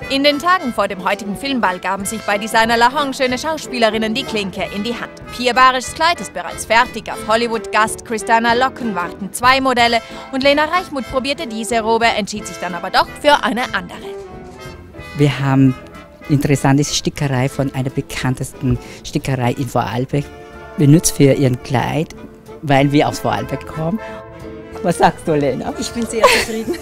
In den Tagen vor dem heutigen Filmball gaben sich bei Designer Lahong schöne Schauspielerinnen die Klinke in die Hand. Pia Barischs Kleid ist bereits fertig, auf Hollywood-Gast Kristanna Loken warten 2 Modelle und Lena Reichmuth probierte diese Robe, entschied sich dann aber doch für eine andere. Wir haben interessante Stickerei von einer bekanntesten Stickerei in Vorarlberg benutzt für ihren Kleid, weil wir aus Vorarlberg kommen. Was sagst du, Lena? Ich bin sehr zufrieden.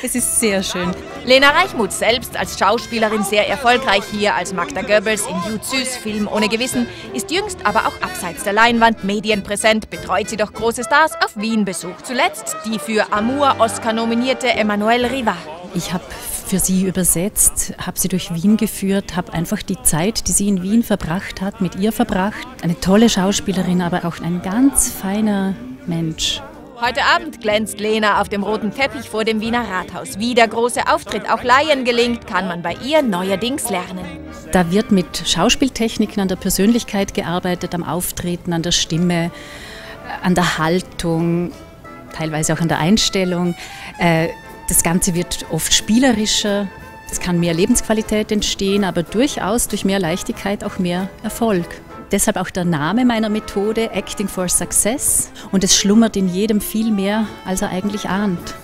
Es ist sehr schön. Lena Reichmuth selbst als Schauspielerin sehr erfolgreich hier als Magda Goebbels in Jud Süß Film ohne Gewissen, ist jüngst aber auch abseits der Leinwand medienpräsent, betreut sie doch große Stars auf Wien-Besuch. Zuletzt die für Amour Oscar nominierte Emmanuelle Riva. Ich habe für sie übersetzt, habe sie durch Wien geführt, habe einfach die Zeit, die sie in Wien verbracht hat, mit ihr verbracht. Eine tolle Schauspielerin, aber auch ein ganz feiner Mensch. Heute Abend glänzt Lena auf dem roten Teppich vor dem Wiener Rathaus. Wie der große Auftritt auch Laien gelingt, kann man bei ihr neuerdings lernen. Da wird mit Schauspieltechniken an der Persönlichkeit gearbeitet, am Auftreten, an der Stimme, an der Haltung, teilweise auch an der Einstellung. Das Ganze wird oft spielerischer, es kann mehr Lebensqualität entstehen, aber durchaus durch mehr Leichtigkeit auch mehr Erfolg. Deshalb auch der Name meiner Methode, Acting for Success. Und es schlummert in jedem viel mehr, als er eigentlich ahnt.